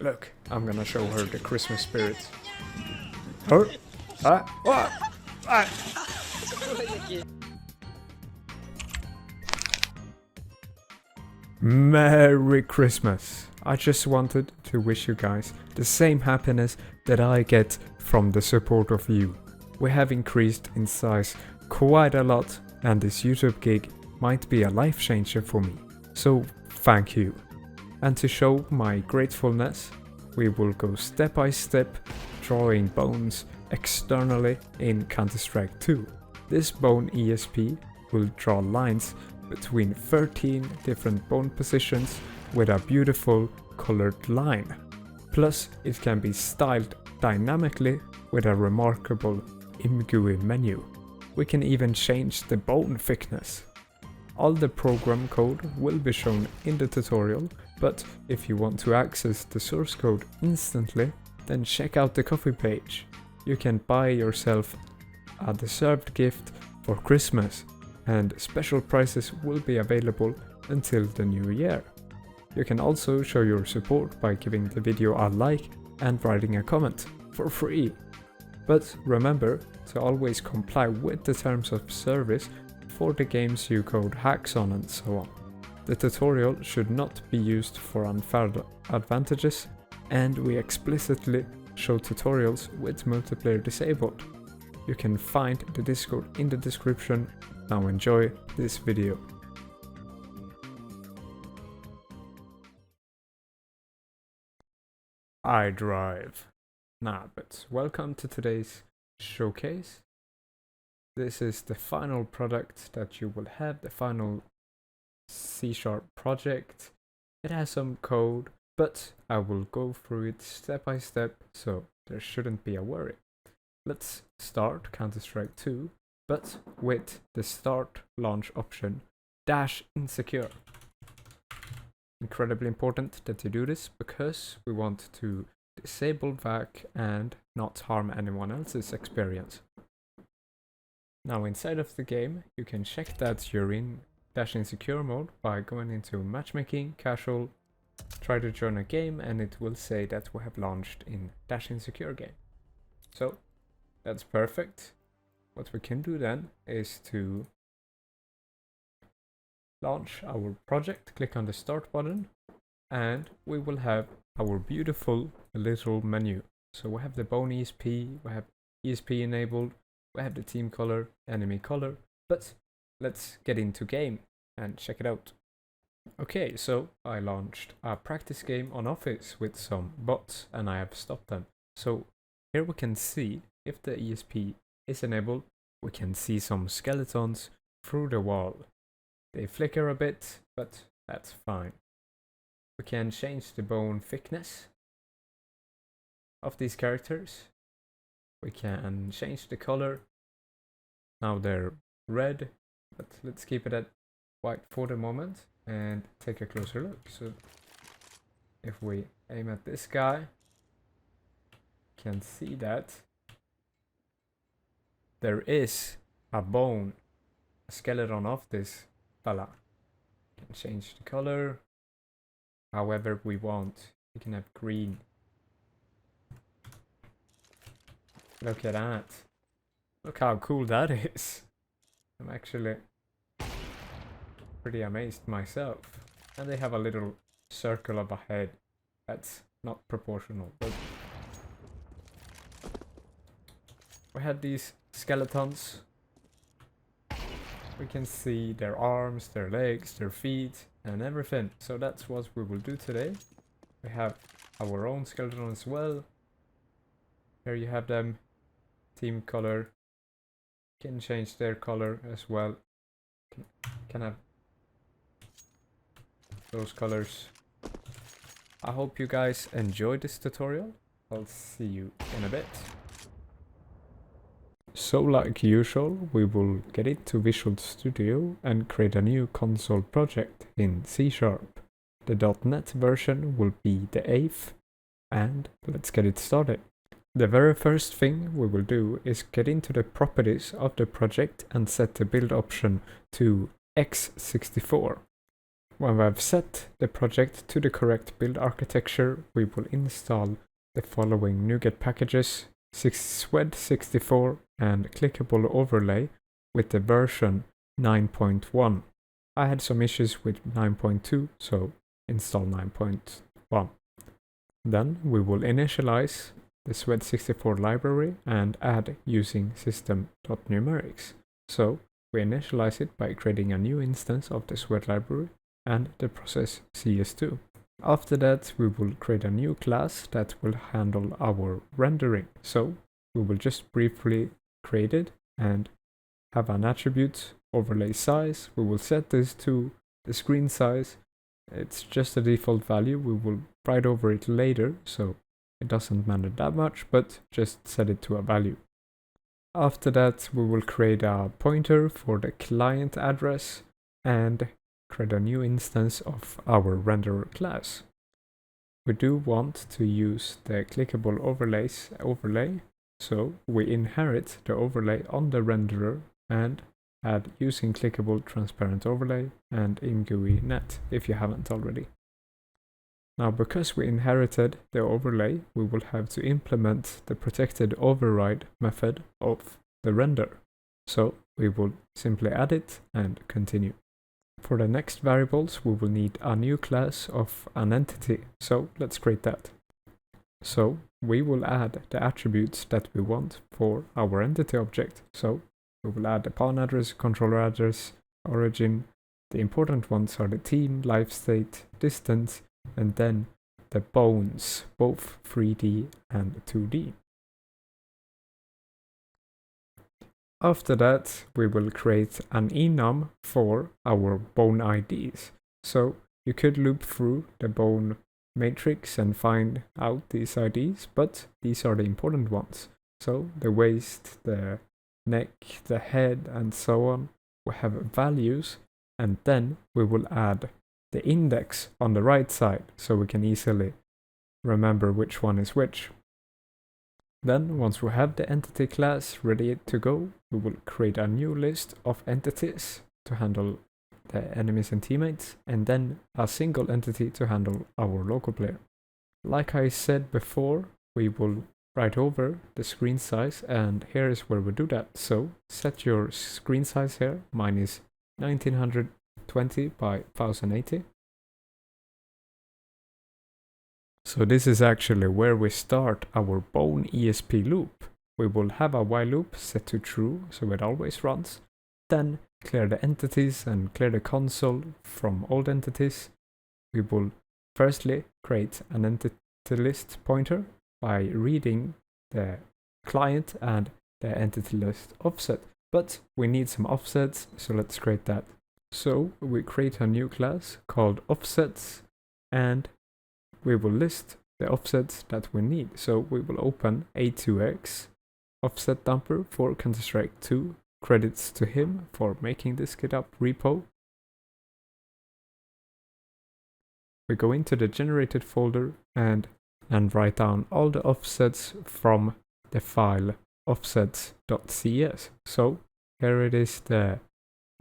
Look, I'm gonna show her the Christmas spirit. Her? What? Merry Christmas! I just wanted to wish you guys the same happiness that I get from the support of you. We have increased in size quite a lot, and this YouTube gig might be a life changer for me. So thank you. And to show my gratefulness, we will go step by step drawing bones externally in Counter-Strike 2. This Bone Esp will draw lines between 13 different bone positions with a beautiful colored line. Plus, it can be styled dynamically with a remarkable ImGui menu. We can even change the bone thickness. All the program code will be shown in the tutorial, but if you want to access the source code instantly, then check out the coffee page. You can buy yourself a deserved gift for Christmas, and special prices will be available until the new year. You can also show your support by giving the video a like and writing a comment for free. But remember to always comply with the terms of service for the games you code hacks on and so on. The tutorial should not be used for unfair advantages, and we explicitly show tutorials with multiplayer disabled. You can find the Discord in the description. Now enjoy this video. I drive. But welcome to today's showcase. This is the final product that you will have, the final C# project. It has some code, but I will go through it step by step, so there shouldn't be a worry. Let's start Counter-Strike 2, but with the start launch option -insecure. Incredibly important that you do this because we want to disable VAC and not harm anyone else's experience. Now inside of the game, you can check that you're in -insecure mode by going into matchmaking, casual, try to join a game, and it will say that we have launched in -insecure game. So that's perfect. What we can do then is to launch our project, click on the start button, and we will have our beautiful little menu. So we have the Bone Esp, we have ESP enabled, we have the team color, enemy color, but let's get into game and check it out. Okay, so I launched a practice game on Office with some bots and I have stopped them. So here we can see if the ESP is enabled, we can see some skeletons through the wall. They flicker a bit, but that's fine. We can change the bone thickness of these characters. We can change the color. Now they're red, but let's keep it at white for the moment and take a closer look. So if we aim at this guy, you can see that there is a bone, a skeleton of this fella. We can change the color however we want. We can have green. Look at that. Look how cool that is. I'm actually pretty amazed myself. And they have a little circle of a head. That's not proportional, but we have these skeletons. We can see their arms, their legs, their feet, and everything. So that's what we will do today. We have our own skeleton as well. Here you have them. Team color. Can change their color as well. Can have those colors. I hope you guys enjoyed this tutorial. I'll see you in a bit. So like usual, we will get into Visual Studio and create a new console project in C#. The .NET version will be the 8th, and let's get it started. The very first thing we will do is get into the properties of the project and set the build option to x64. when we have set the project to the correct build architecture, we will install the following NuGet packages: Swedz 64 and clickable overlay with the version 9.1. I had some issues with 9.2, so install 9.1. Then we will initialize the Swedz 64 library and add using system.numerics. So we initialize it by creating a new instance of the Swedz library and the process CS2. After that, we will create a new class that will handle our rendering. So we will just briefly create it and have an attribute overlay size. We will set this to the screen size. It's just a default value. We will write over it later, so it doesn't matter that much, but just set it to a value. After that, we will create a pointer for the client address and create a new instance of our renderer class. We do want to use the clickable overlay, so we inherit the overlay on the renderer and add using clickable transparent overlay and ImGui net if you haven't already. Now, because we inherited the overlay, we will have to implement the protected override method of the render. So we will simply add it and continue. For the next variables, we will need a new class of an entity. So let's create that. So we will add the attributes that we want for our entity object. So we will add the pawn address, controller address, origin. The important ones are the team, life state, distance, and then the bones, both 3D and 2D. After that, we will create an enum for our bone IDs. So you could loop through the bone matrix and find out these IDs, but these are the important ones. So the waist, the neck, the head, and so on will have values, and then we will add the index on the right side so we can easily remember which one is which. Then, once we have the entity class ready to go, we will create a new list of entities to handle the enemies and teammates, and then a single entity to handle our local player. Like I said before, we will write over the screen size, and here is where we do that. So set your screen size here. Mine is 1920 by 1080. So this is actually where we start our Bone Esp loop. We will have a while loop set to true, so it always runs. Then clear the entities and clear the console from old entities. We will firstly create an entity list pointer by reading the client and the entity list offset. But we need some offsets, so let's create that. So we create a new class called offsets, and we will list the offsets that we need. So we will open A2X offset dumper for Counter-Strike 2. Credits to him for making this GitHub repo. We go into the generated folder and write down all the offsets from the file offsets.cs. So here it is, the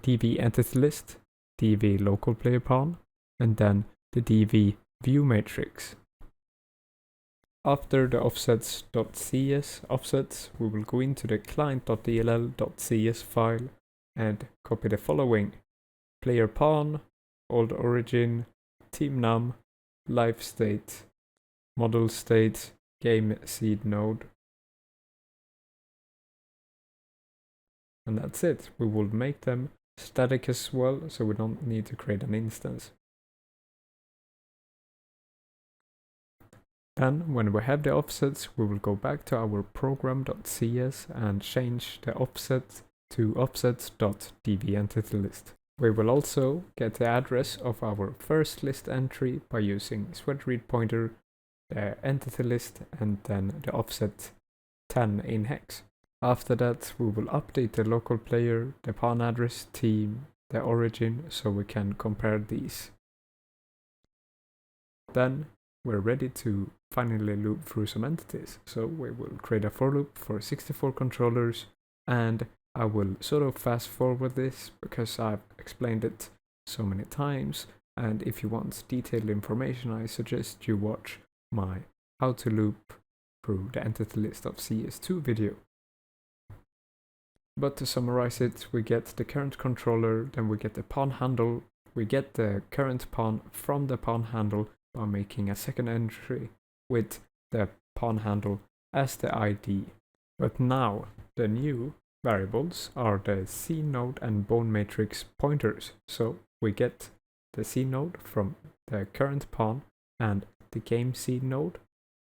dv entity list, dv local player pawn, and then the dv view matrix. After the offsets.cs offsets, we will go into the client.dll.cs file and copy the following: player pawn, old origin, team num, life state, model state, game seed node. And that's it. We will make them static as well, so we don't need to create an instance. Then, when we have the offsets, we will go back to our program.cs and change the offset to offsets.dvEntityList. We will also get the address of our first list entry by using Swedz read pointer, the entity list, and then the offset 10 in hex. After that, we will update the local player, the pawn address, team, the origin, so we can compare these. Then we're ready to finally loop through some entities. So we will create a for loop for 64 controllers, and I will sort of fast forward this because I've explained it so many times. And if you want detailed information, I suggest you watch my How to Loop Through the Entity List of CS2 video. But to summarize it, we get the current controller, then we get the pawn handle, we get the current pawn from the pawn handle by making a second entry with the pawn handle as the ID. But now the new variables are the C node and bone matrix pointers. So we get the C node from the current pawn and the game C node.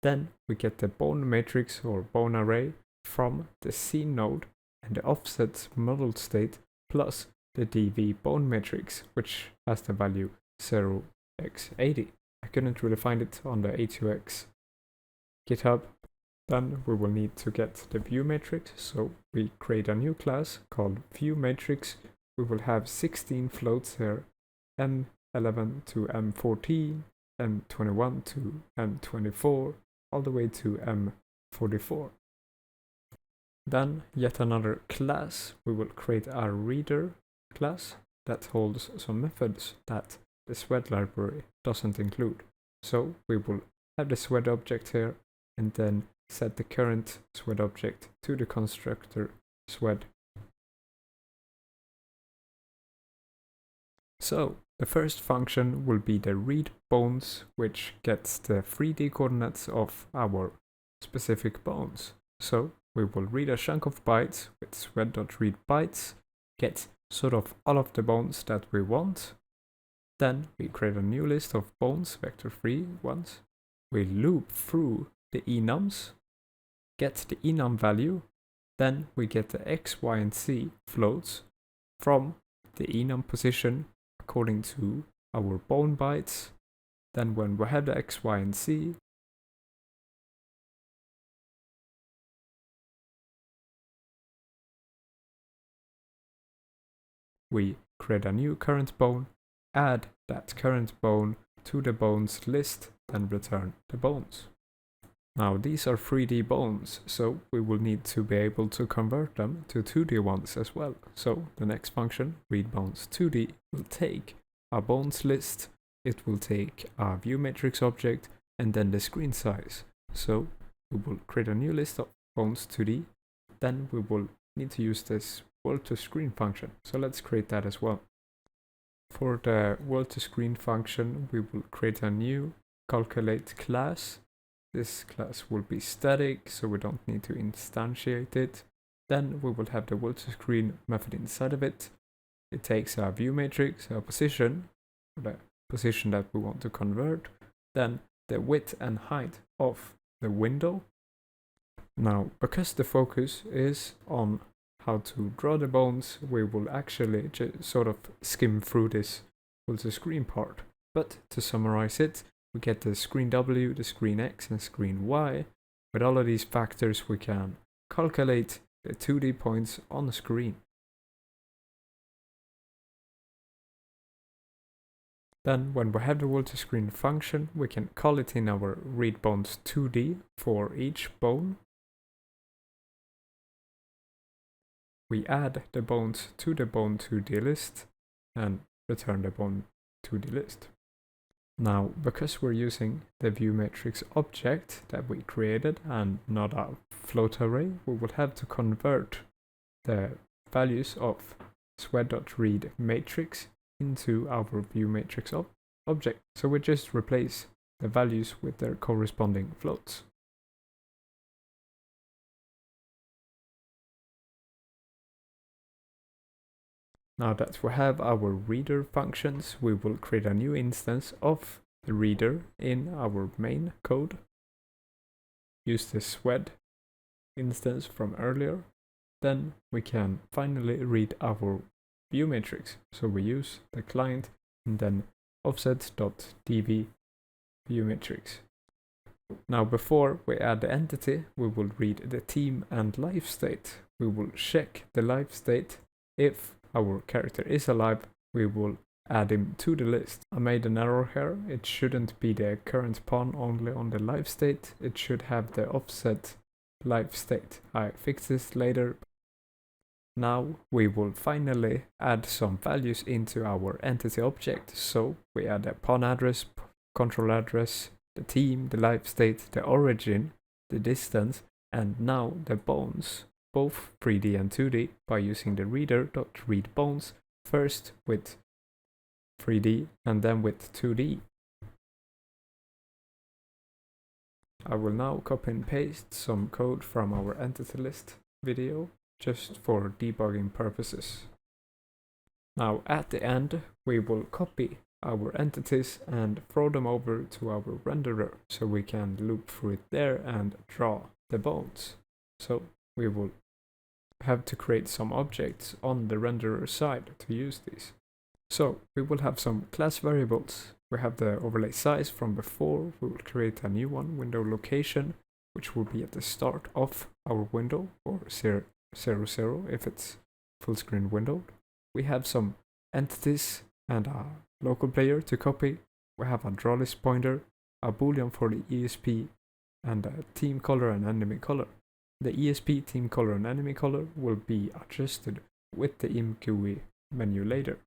Then we get the bone matrix or bone array from the C node and the offset model state plus the DV bone matrix, which has the value 0x80. I couldn't really find it on the A2X GitHub. Then we will need to get the view matrix, so we create a new class called view matrix. We will have 16 floats here, M11 to M14, M21 to M24, all the way to M44. Then yet another class, we will create a reader class that holds some methods that the Swedz library doesn't include. So we will have the Swedz object here and then set the current Swedz object to the constructor Swedz. So the first function will be the read bones, which gets the 3D coordinates of our specific bones. So we will read a chunk of bytes with Swedz.read bytes, get sort of all of the bones that we want. Then we create a new list of bones, vector-free ones. We loop through the enums, get the enum value, then we get the x, y, and z floats from the enum position according to our bone bytes. Then when we have the x, y, and z, we create a new current bone, add that current bone to the bones list, then return the bones. Now these are 3D bones, so we will need to be able to convert them to 2D ones as well. So the next function, readBones2D, will take our bones list, it will take our view matrix object, and then the screen size. So we will create a new list of bones2D, then we will need to use this world to screen function. So let's create that as well. For the world to screen function, we will create a new calculate class. This class will be static, so we don't need to instantiate it. Then we will have the world to screen method inside of it. It takes a view matrix, a position, the position that we want to convert, then the width and height of the window. Now, because the focus is on how to draw the bones, we will actually sort of skim through this world to screen part. But to summarize it, we get the screen W, the screen X, and screen Y. With all of these factors, we can calculate the 2D points on the screen. Then, when we have the world to screen function, we can call it in our readBones2D for each bone. We add the bones to the bone2D list and return the bone2D list. Now, because we're using the view matrix object that we created and not a float array, we will have to convert the values of Swedz.read matrix into our view matrix object. So we just replace the values with their corresponding floats. Now that we have our reader functions, we will create a new instance of the reader in our main code. Use the Swedz instance from earlier. Then we can finally read our view matrix. So we use the client and then offset.dv view matrix. Now before we add the entity, we will read the team and life state. We will check the life state. If our character is alive, we will add him to the list. I made an error here. It shouldn't be the current pawn only on the life state. It should have the offset life state. I fix this later. Now we will finally add some values into our entity object. So we add a pawn address, control address, the team, the life state, the origin, the distance, and now the bones, both 3D and 2D, by using the reader.read bones, first with 3D and then with 2D. I will now copy and paste some code from our entity list video just for debugging purposes. Now at the end we will copy our entities and throw them over to our renderer so we can loop through it there and draw the bones. So we will have to create some objects on the renderer side to use these. So we will have some class variables. We have the overlay size from before. We will create a new one, window location, which will be at the start of our window, or 0, 0 if it's full screen window. We have some entities and a local player to copy. We have a draw list pointer, a boolean for the ESP, and a team color and enemy color. The ESP, team color, and enemy color will be adjusted with the ImGui menu later.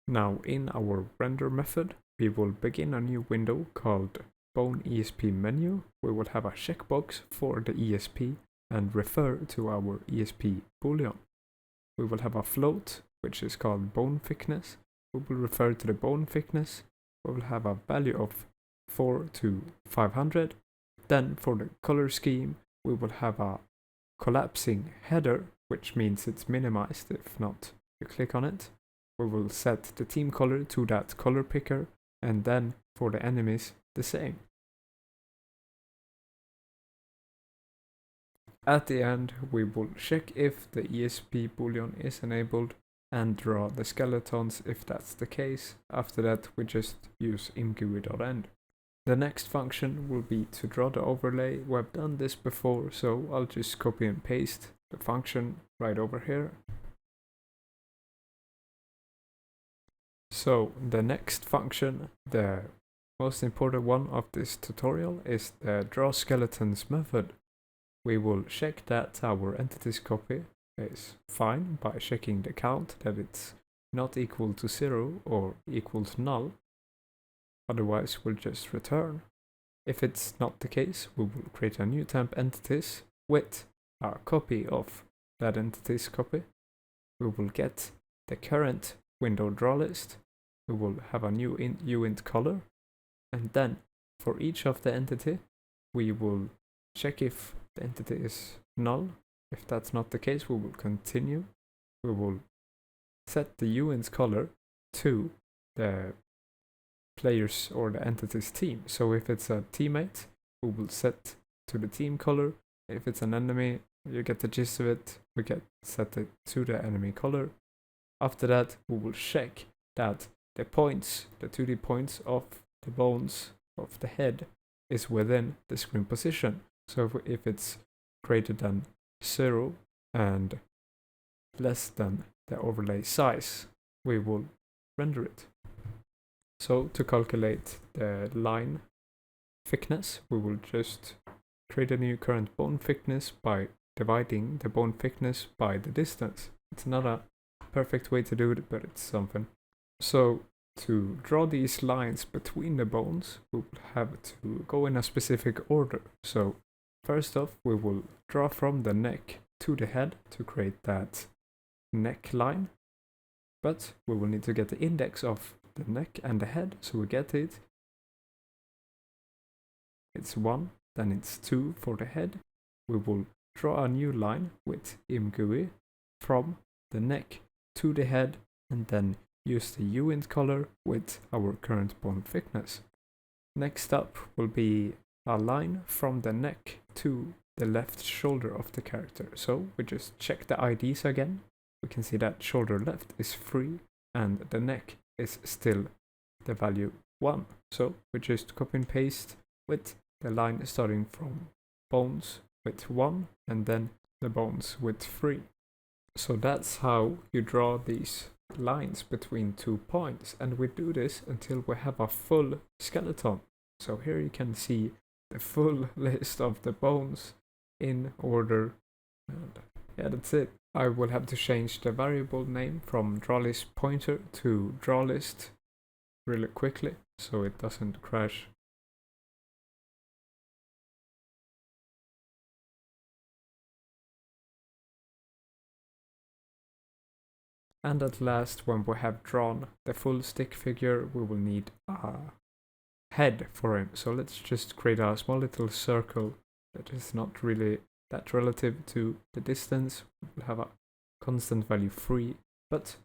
Now in our render method, we will begin a new window called Bone Esp menu. We will have a checkbox for the ESP and refer to our ESP boolean. We will have a float, which is called bone thickness. We will refer to the bone thickness. We will have a value of 4 to 500. Then for the color scheme, we will have a collapsing header, which means it's minimized. If not, you click on it. We will set the team color to that color picker, and then for the enemies, the same. At the end, we will check if the ESP boolean is enabled and draw the skeletons if that's the case. After that, we just use imgui.end. The next function will be to draw the overlay. We have done this before, so I'll just copy and paste the function right over here. So the next function, the most important one of this tutorial, is the draw skeletons method. We will check that our entities copy is fine by checking the count, that it's not equal to 0 or equal to null. Otherwise we'll just return. If it's not the case, we will create a new temp entities with a copy of that entities copy. We will get the current window draw list. We will have a new uint color, and then for each of the entity we will check if the entity is null. If that's not the case, we will continue. We will set the uint color to the players or the entity's team. So if it's a teammate, we will set to the team color. If it's an enemy, you get the gist of it, we get set it to the enemy color. After that, we will check that the points, the 2D points of the bones of the head is within the screen position. So if it's greater than 0 and less than the overlay size, we will render it. So to calculate the line thickness, we will just create a new current bone thickness by dividing the bone thickness by the distance. It's not a perfect way to do it, but it's something. So to draw these lines between the bones, we will have to go in a specific order. So first off, we will draw from the neck to the head to create that neck line. But we will need to get the index of the neck and the head, so we get it. It's 1, then it's 2 for the head. We will draw a new line with ImGui from the neck to the head, and then use the uint color with our current bone thickness. Next up will be a line from the neck to the left shoulder of the character. So we just check the IDs again. We can see that shoulder left is 3 and the neck is still the value 1. So we just copy and paste with the line starting from bones with 1 and then the bones with 3. So that's how you draw these lines between 2 points, and we do this until we have a full skeleton. So here you can see the full list of the bones in order, and yeah, that's it. I will have to change the variable name from drawList pointer to drawList really quickly so it doesn't crash. And at last, when we have drawn the full stick figure, we will need a head for him. So let's just create a small little circle that is not really that relative to the distance. We'll have a constant value 3, but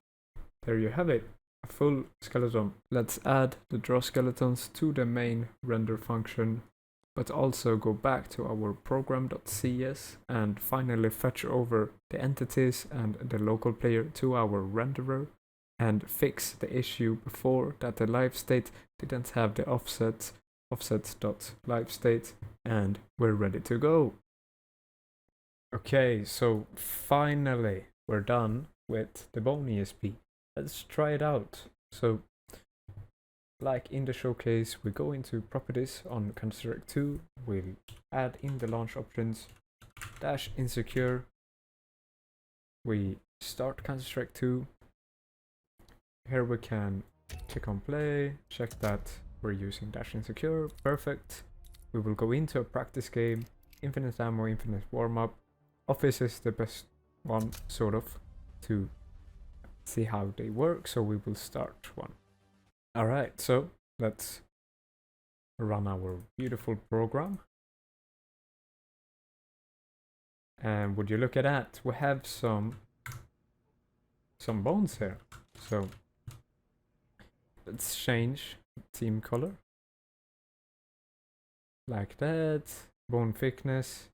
there you have it, a full skeleton. Let's add the draw skeletons to the main render function, but also go back to our program.cs and finally fetch over the entities and the local player to our renderer and fix the issue before that the live state didn't have the offset.livestate, and we're ready to go. Okay, so finally we're done with the Bone Esp. Let's try it out. So, like in the showcase, we go into properties on Counter-Strike 2, we'll add in the launch options, dash insecure, we start Counter-Strike 2, here we can click on play, check that we're using dash insecure, perfect. We will go into a practice game, infinite ammo, infinite warm-up. Office is the best one, sort of, to see how they work, so we will start one. Alright, so let's run our beautiful program. And would you look at that, we have some bones here. So let's change team color. Like that. Bone thickness.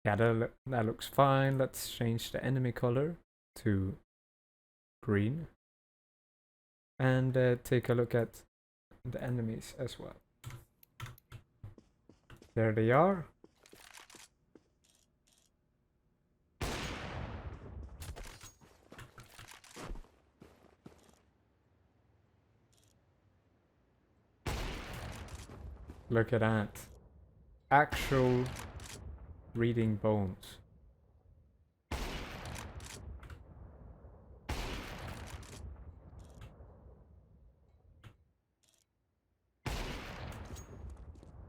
Yeah, that looks fine. Let's change the enemy color to green. And take a look at the enemies as well. There they are. Look at that. Actual reading bones.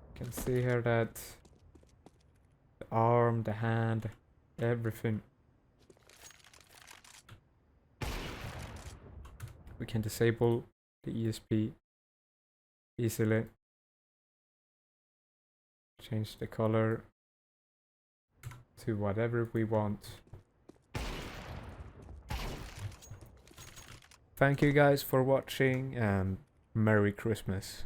You can see here that the arm, the hand, everything. We can disable the ESP easily. Change the color to whatever we want. Thank you guys for watching and Merry Christmas.